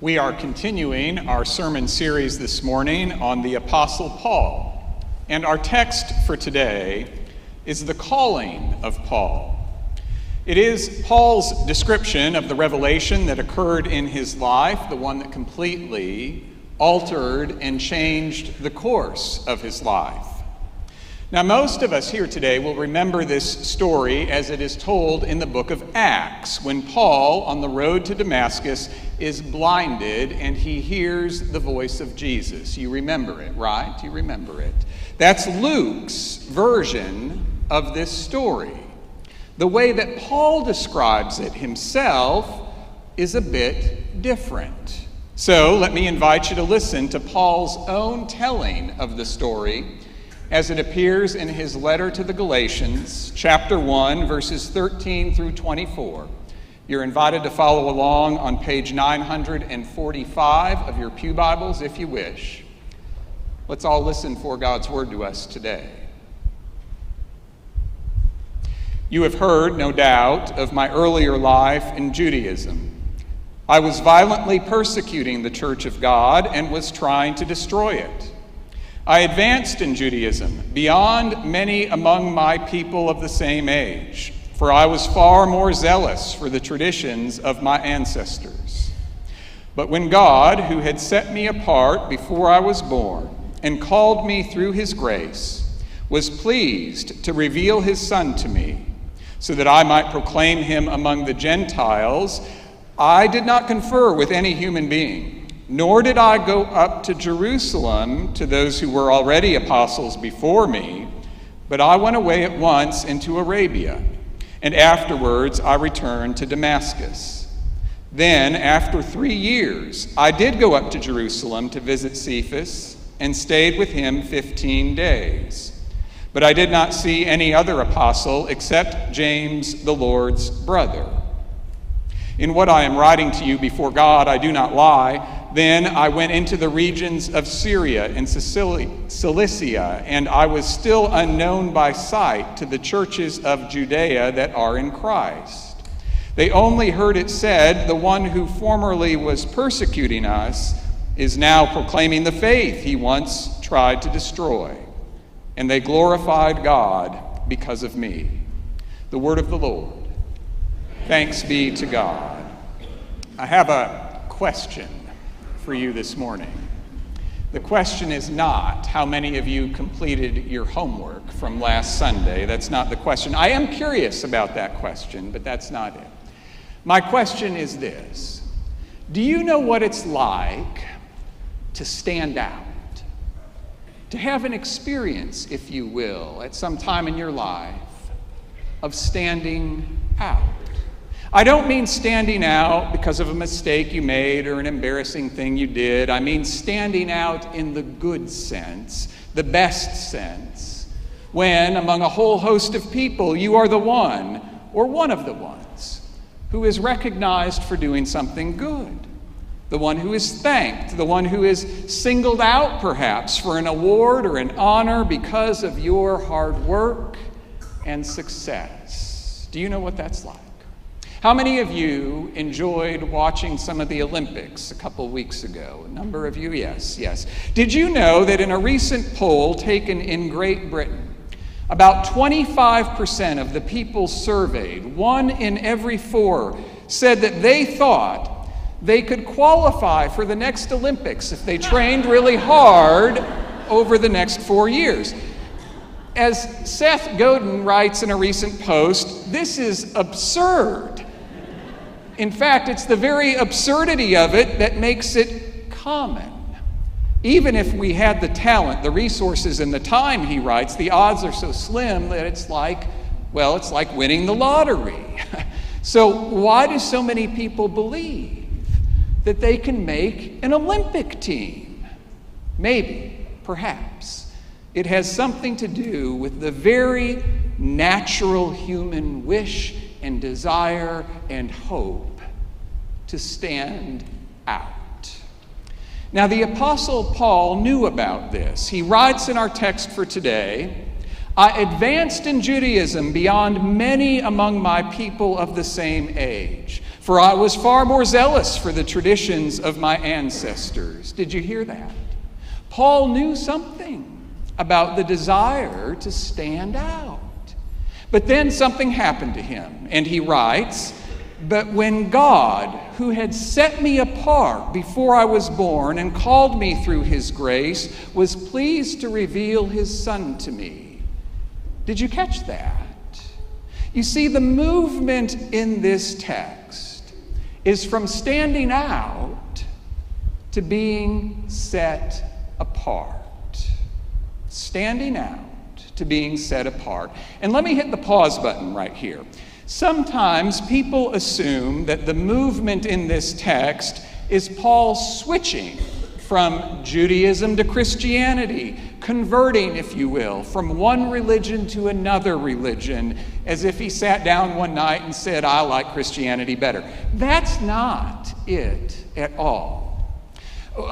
We are continuing our sermon series this morning on the Apostle Paul, and our text for today is the calling of Paul. It is Paul's description of the revelation that occurred in his life, the one that completely altered and changed the course of his life. Now, most of us here today will remember this story as it is told in the book of Acts, when Paul, on the road to Damascus, is blinded and he hears the voice of Jesus. You remember it, right? You remember it. That's Luke's version of this story. The way that Paul describes it himself is a bit different. So let me invite you to listen to Paul's own telling of the story as it appears in his letter to the Galatians, chapter 1, verses 13 through 24. You're invited to follow along on page 945 of your pew Bibles if you wish. Let's all listen for God's word to us today. You have heard, no doubt, of my earlier life in Judaism. I was violently persecuting the church of God and was trying to destroy it. I advanced in Judaism beyond many among my people of the same age, for I was far more zealous for the traditions of my ancestors. But when God, who had set me apart before I was born and called me through his grace, was pleased to reveal his Son to me, so that I might proclaim him among the Gentiles, I did not confer with any human being. Nor did I go up to Jerusalem to those who were already apostles before me, but I went away at once into Arabia, and afterwards I returned to Damascus. Then, after 3 years, I did go up to Jerusalem to visit Cephas, and stayed with him 15 days. But I did not see any other apostle except James, the Lord's brother. In what I am writing to you before God, I do not lie. Then I went into the regions of Syria and Cilicia, and I was still unknown by sight to the churches of Judea that are in Christ. They only heard it said, the one who formerly was persecuting us is now proclaiming the faith he once tried to destroy. And they glorified God because of me. The word of the Lord. Thanks be to God. I have a question for you this morning. The question is not how many of you completed your homework from last Sunday. That's not the question. I am curious about that question, but that's not it. My question is this: do you know what it's like to stand out? To have an experience, if you will, at some time in your life of standing out. I don't mean standing out because of a mistake you made or an embarrassing thing you did. I mean standing out in the good sense, the best sense, when among a whole host of people you are the one or one of the ones who is recognized for doing something good, the one who is thanked, the one who is singled out perhaps for an award or an honor because of your hard work and success. Do you know what that's like? How many of you enjoyed watching some of the Olympics a couple weeks ago? A number of you, yes. Did you know that in a recent poll taken in Great Britain, about 25% of the people surveyed, 1 in every 4, said that they thought they could qualify for the next Olympics if they trained really hard over the next 4 years? As Seth Godin writes in a recent post, this is absurd. In fact, it's the very absurdity of it that makes it common. Even if we had the talent, the resources, and the time, he writes, the odds are so slim that it's like winning the lottery. So why do so many people believe that they can make an Olympic team? Maybe, perhaps, it has something to do with the very natural human wish and desire and hope to stand out. Now, the Apostle Paul knew about this. He writes in our text for today, I advanced in Judaism beyond many among my people of the same age. For I was far more zealous for the traditions of my ancestors. Did you hear that? Paul knew something about the desire to stand out. But then something happened to him, and he writes, "But when God, who had set me apart before I was born and called me through his grace, was pleased to reveal his Son to me." Did you catch that? You see, the movement in this text is from standing out to being set apart. Standing out to being set apart. And let me hit the pause button right here. Sometimes people assume that the movement in this text is Paul switching from Judaism to Christianity, converting, if you will, from one religion to another religion, as if he sat down one night and said, "I like Christianity better." That's not it at all.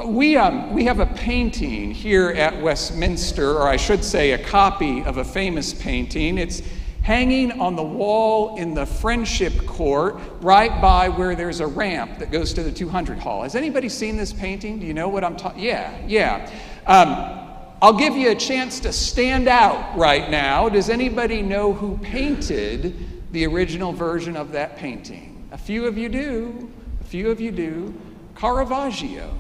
We have a painting here at Westminster, or I should say a copy of a famous painting. It's hanging on the wall in the Friendship Court, right by where there's a ramp that goes to the 200 Hall. Has anybody seen this painting? Do you know what I'm talking? Yeah. I'll give you a chance to stand out right now. Does anybody know who painted the original version of that painting? A few of you do. Caravaggio,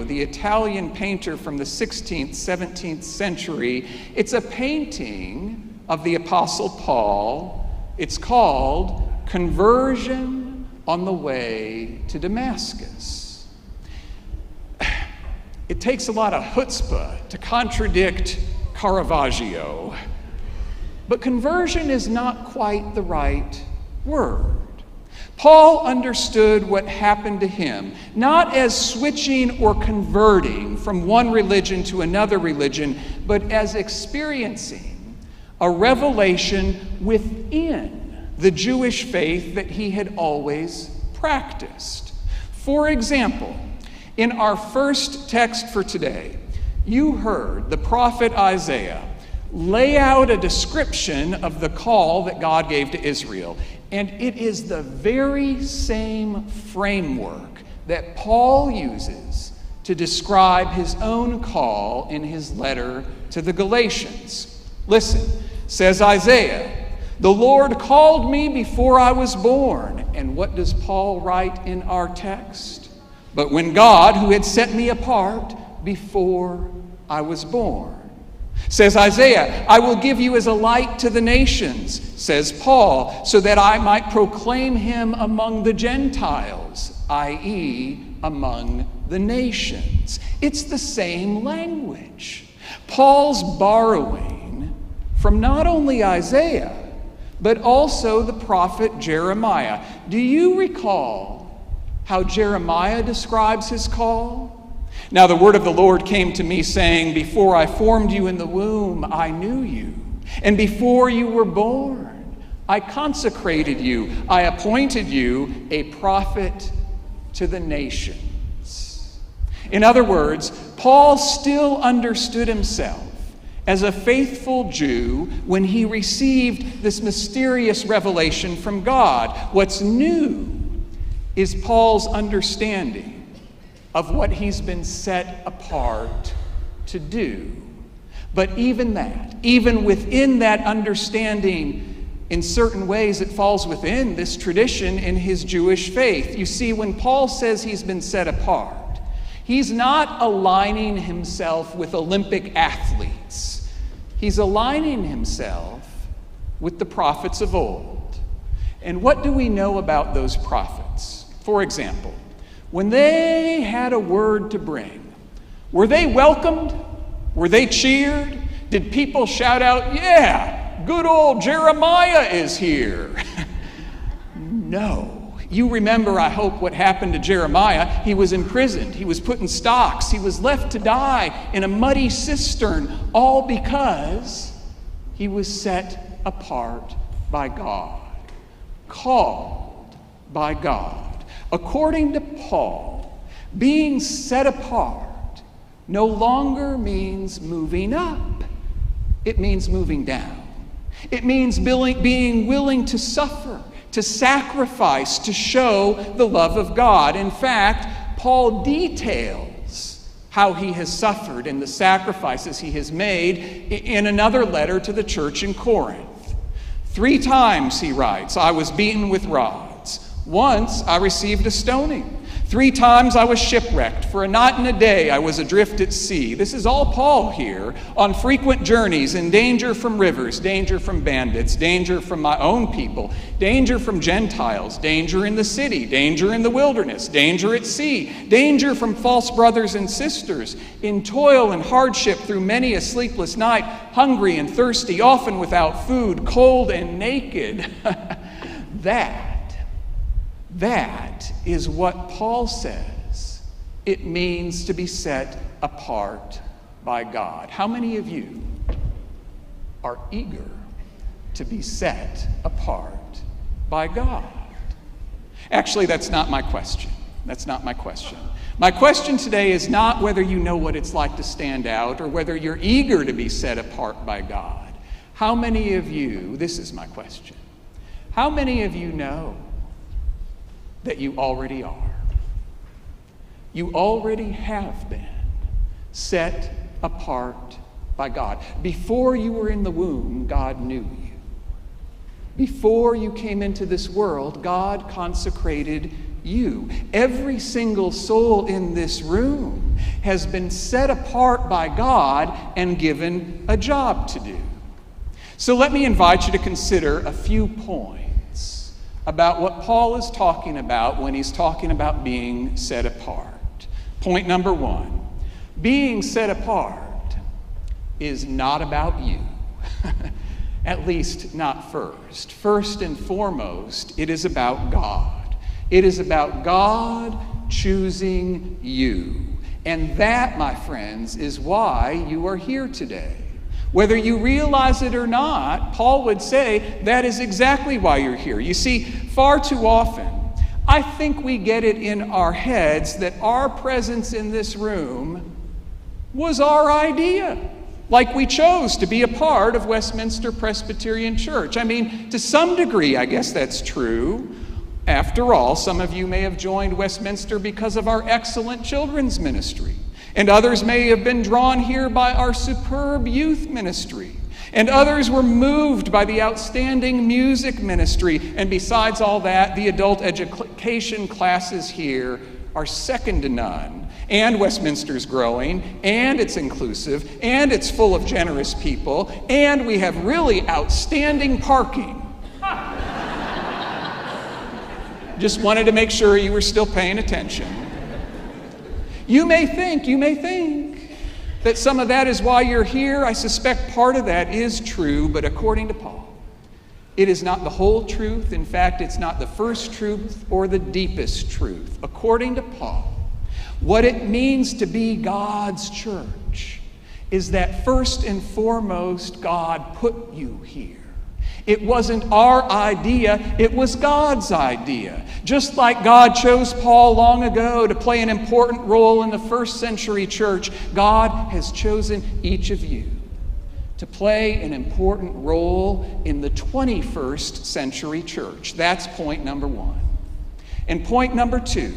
the Italian painter from the 16th, 17th century. It's a painting of the Apostle Paul. It's called "Conversion on the Way to Damascus." It takes a lot of chutzpah to contradict Caravaggio, but conversion is not quite the right word. Paul understood what happened to him, not as switching or converting from one religion to another religion, but as experiencing a revelation within the Jewish faith that he had always practiced. For example, in our first text for today, you heard the prophet Isaiah lay out a description of the call that God gave to Israel. And it is the very same framework that Paul uses to describe his own call in his letter to the Galatians. Listen, says Isaiah, "The Lord called me before I was born." And what does Paul write in our text? "But when God, who had set me apart before I was born." Says Isaiah, "I will give you as a light to the nations," says Paul, "so that I might proclaim him among the Gentiles," i.e., among the nations. It's the same language. Paul's borrowing from not only Isaiah, but also the prophet Jeremiah. Do you recall how Jeremiah describes his call? "Now the word of the Lord came to me, saying, Before I formed you in the womb, I knew you. And before you were born, I consecrated you. I appointed you a prophet to the nations." In other words, Paul still understood himself as a faithful Jew when he received this mysterious revelation from God. What's new is Paul's understanding of what he's been set apart to do. But even within that understanding, in certain ways it falls within this tradition in his Jewish faith. You see, when Paul says he's been set apart, he's not aligning himself with Olympic athletes. He's aligning himself with the prophets of old. And what do we know about those prophets? For example, when they had a word to bring, were they welcomed? Were they cheered? Did people shout out, "Yeah, good old Jeremiah is here"? No. You remember, I hope, what happened to Jeremiah. He was imprisoned. He was put in stocks. He was left to die in a muddy cistern, all because he was set apart by God, called by God. According to Paul, being set apart no longer means moving up. It means moving down. It means being willing to suffer, to sacrifice, to show the love of God. In fact, Paul details how he has suffered and the sacrifices he has made in another letter to the church in Corinth. 3 times, he writes, I was beaten with rods. Once I received a stoning. 3 times I was shipwrecked. For a night and a day I was adrift at sea. This is all Paul here, on frequent journeys, in danger from rivers, danger from bandits, danger from my own people, danger from Gentiles, danger in the city, danger in the wilderness, danger at sea, danger from false brothers and sisters, in toil and hardship through many a sleepless night, hungry and thirsty, often without food, cold and naked. That is what Paul says it means to be set apart by God. How many of you are eager to be set apart by God? Actually, that's not my question. That's not my question. My question today is not whether you know what it's like to stand out or whether you're eager to be set apart by God. How many of you, this is my question, how many of you know that you already are? You already have been set apart by God. Before you were in the womb, God knew you. Before you came into this world, God consecrated you. Every single soul in this room has been set apart by God and given a job to do. So let me invite you to consider a few points about what Paul is talking about when he's talking about being set apart. Point number 1, being set apart is not about you. At least not first. First and foremost, it is about God. It is about God choosing you. And that, my friends, is why you are here today. Whether you realize it or not, Paul would say that is exactly why you're here. You see, far too often, I think we get it in our heads that our presence in this room was our idea. Like we chose to be a part of Westminster Presbyterian Church. I mean, to some degree, I guess that's true. After all, some of you may have joined Westminster because of our excellent children's ministry. And others may have been drawn here by our superb youth ministry. And others were moved by the outstanding music ministry. And besides all that, the adult education classes here are second to none. And Westminster's growing, and it's inclusive, and it's full of generous people, and we have really outstanding parking. Just wanted to make sure you were still paying attention. You may think that some of that is why you're here. I suspect part of that is true, but according to Paul, it is not the whole truth. In fact, it's not the first truth or the deepest truth. According to Paul, what it means to be God's church is that first and foremost, God put you here. It wasn't our idea, it was God's idea. Just like God chose Paul long ago to play an important role in the first century church, God has chosen each of you to play an important role in the 21st century church. That's point number 1. And point number 2,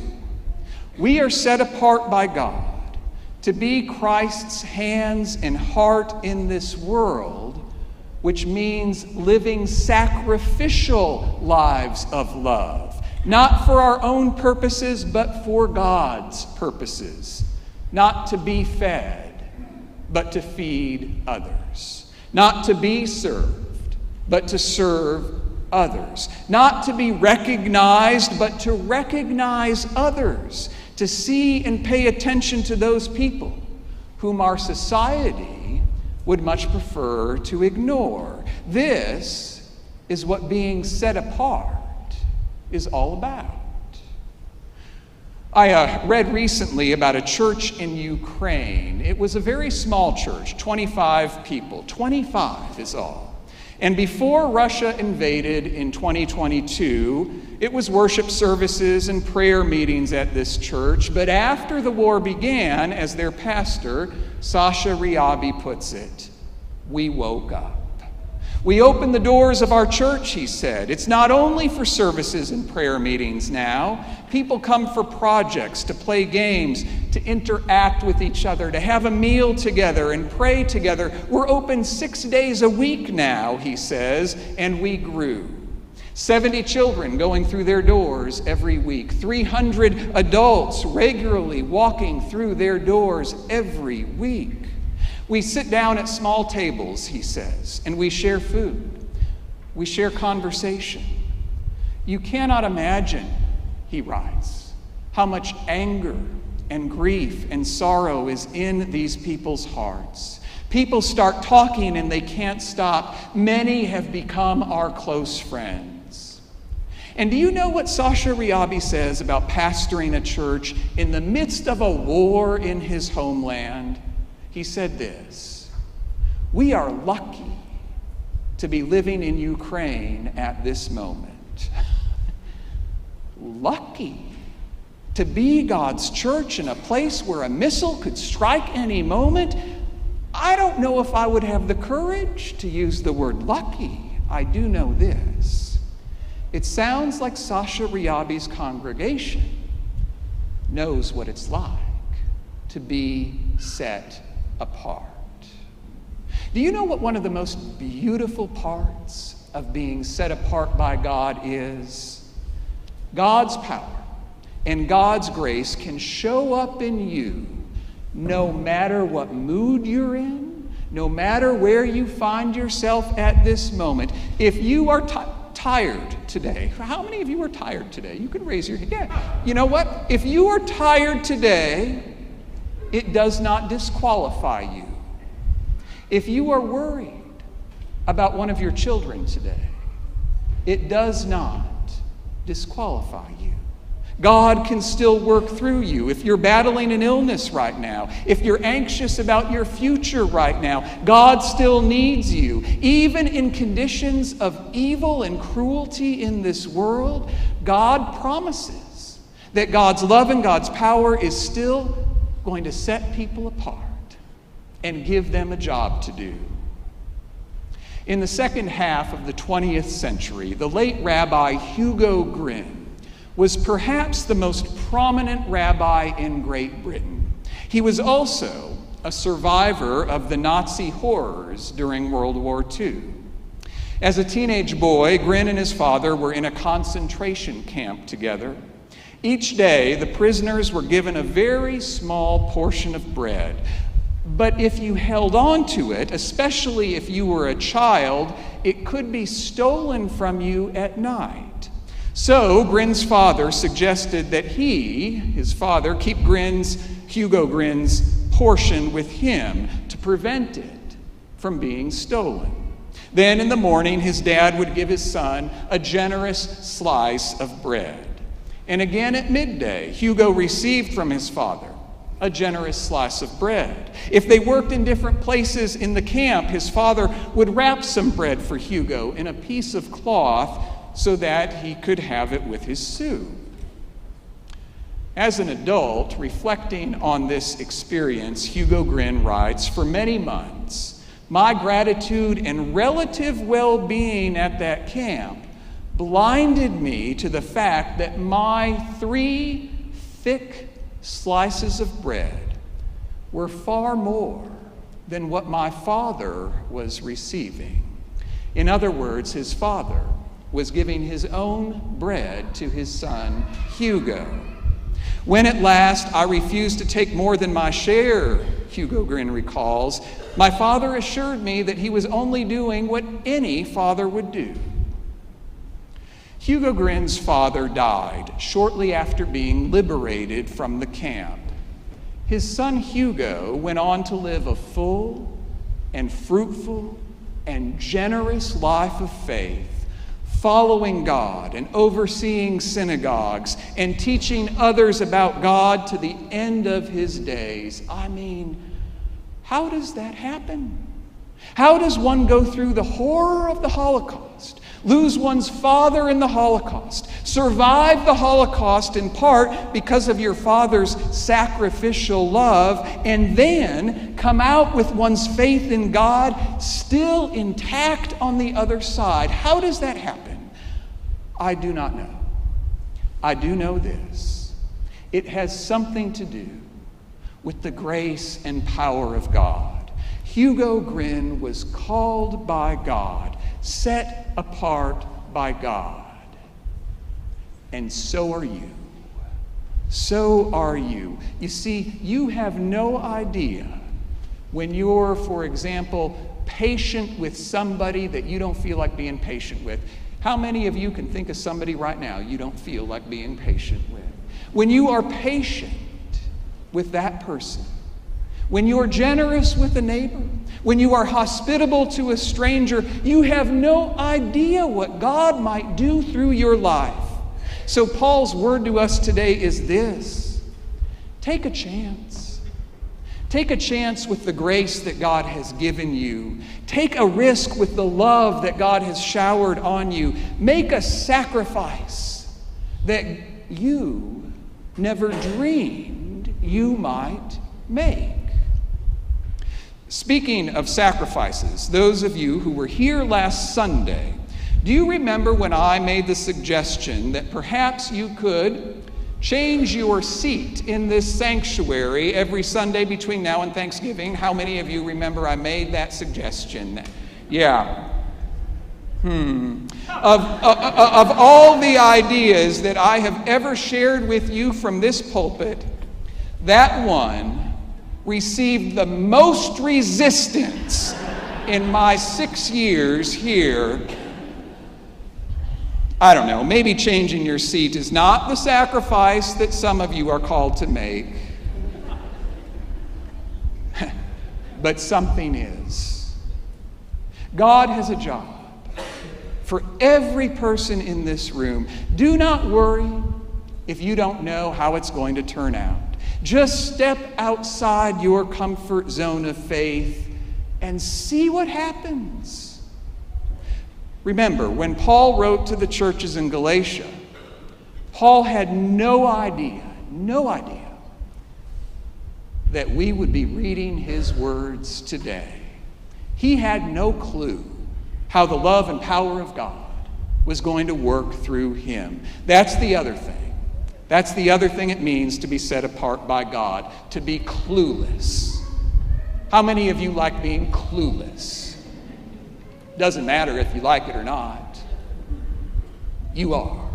we are set apart by God to be Christ's hands and heart in this world, which means living sacrificial lives of love, not for our own purposes, but for God's purposes. Not to be fed, but to feed others. Not to be served, but to serve others. Not to be recognized, but to recognize others. To see and pay attention to those people whom our society would much prefer to ignore. This is what being set apart is all about. I read recently about a church in Ukraine. It was a very small church, 25 people. 25 is all. And before Russia invaded in 2022, it was worship services and prayer meetings at this church. But after the war began, as their pastor, Sasha Ryabi puts it, we woke up. We open the doors of our church, he said. It's not only for services and prayer meetings now. People come for projects, to play games, to interact with each other, to have a meal together and pray together. We're open 6 days a week now, he says, and we grew. 70 children going through their doors every week. 300 adults regularly walking through their doors every week. We sit down at small tables, he says, and we share food. We share conversation. You cannot imagine, he writes, how much anger and grief and sorrow is in these people's hearts. People start talking and they can't stop. Many have become our close friends. And do you know what Sasha Ryabi says about pastoring a church in the midst of a war in his homeland? He said this: "We are lucky to be living in Ukraine at this moment." Lucky to be God's church in a place where a missile could strike any moment. I don't know if I would have the courage to use the word lucky. I do know this: it sounds like Sasha Ryabi's congregation knows what it's like to be set apart. Do you know what one of the most beautiful parts of being set apart by God is? God's power and God's grace can show up in you no matter what mood you're in, no matter where you find yourself at this moment. If you are tired today, how many of you are tired today? You can raise your hand. Yeah. You know what? If you are tired today, it does not disqualify you. If you are worried about one of your children today, it does not disqualify you. God can still work through you. If you're battling an illness right now, if you're anxious about your future right now, God still needs you. Even in conditions of evil and cruelty in this world, God promises that God's love and God's power is still going to set people apart and give them a job to do. In the second half of the 20th century, the late Rabbi Hugo Gryn was perhaps the most prominent rabbi in Great Britain. He was also a survivor of the Nazi horrors during World War II. As a teenage boy, Gryn and his father were in a concentration camp together. Each day, the prisoners were given a very small portion of bread. But if you held on to it, especially if you were a child, it could be stolen from you at night. So Gryn's father suggested that his father, keep Hugo Gryn's portion with him to prevent it from being stolen. Then in the morning, his dad would give his son a generous slice of bread. And again at midday, Hugo received from his father a generous slice of bread. If they worked in different places in the camp, his father would wrap some bread for Hugo in a piece of cloth so that he could have it with his soup. As an adult, reflecting on this experience, Hugo Gryn writes, "For many months, my gratitude and relative well-being at that camp blinded me to the fact that my 3 thick slices of bread were far more than what my father was receiving." In other words, his father was giving his own bread to his son, Hugo. "When at last I refused to take more than my share," Hugo Gryn recalls, "my father assured me that he was only doing what any father would do." Hugo Gryn's father died shortly after being liberated from the camp. His son Hugo went on to live a full and fruitful and generous life of faith, following God and overseeing synagogues and teaching others about God to the end of his days. I mean, how does that happen? How does one go through the horror of the Holocaust, lose one's father in the Holocaust, survive the Holocaust in part because of your father's sacrificial love, and then come out with one's faith in God still intact on the other side. How does that happen? I do not know. I do know this. It has something to do with the grace and power of God. Hugo Gryn was called by God, set apart by God. And so are you. So are you. You see, you have no idea when you're, for example, patient with somebody that you don't feel like being patient with. How many of you can think of somebody right now you don't feel like being patient with? When you are patient with that person, when you are generous with a neighbor, when you are hospitable to a stranger, you have no idea what God might do through your life. So Paul's word to us today is this: take a chance. Take a chance with the grace that God has given you. Take a risk with the love that God has showered on you. Make a sacrifice that you never dreamed you might make. Speaking of sacrifices, those of you who were here last Sunday, do you remember when I made the suggestion that perhaps you could change your seat in this sanctuary every Sunday between now and Thanksgiving? How many of you remember I made that suggestion? Yeah. Of all the ideas that I have ever shared with you from this pulpit, that one received the most resistance in my 6 years here. I don't know, maybe changing your seat is not the sacrifice that some of you are called to make. But something is. God has a job for every person in this room. Do not worry if you don't know how it's going to turn out. Just step outside your comfort zone of faith and see what happens. Remember, when Paul wrote to the churches in Galatia, Paul had no idea that we would be reading his words today. He had no clue how the love and power of God was going to work through him. That's the other thing. That's the other thing it means to be set apart by God, to be clueless. How many of you like being clueless? Doesn't matter if you like it or not. You are.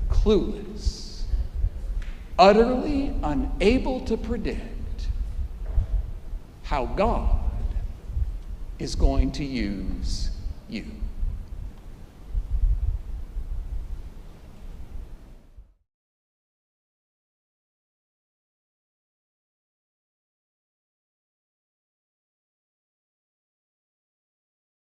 Clueless. Utterly unable to predict how God is going to use you.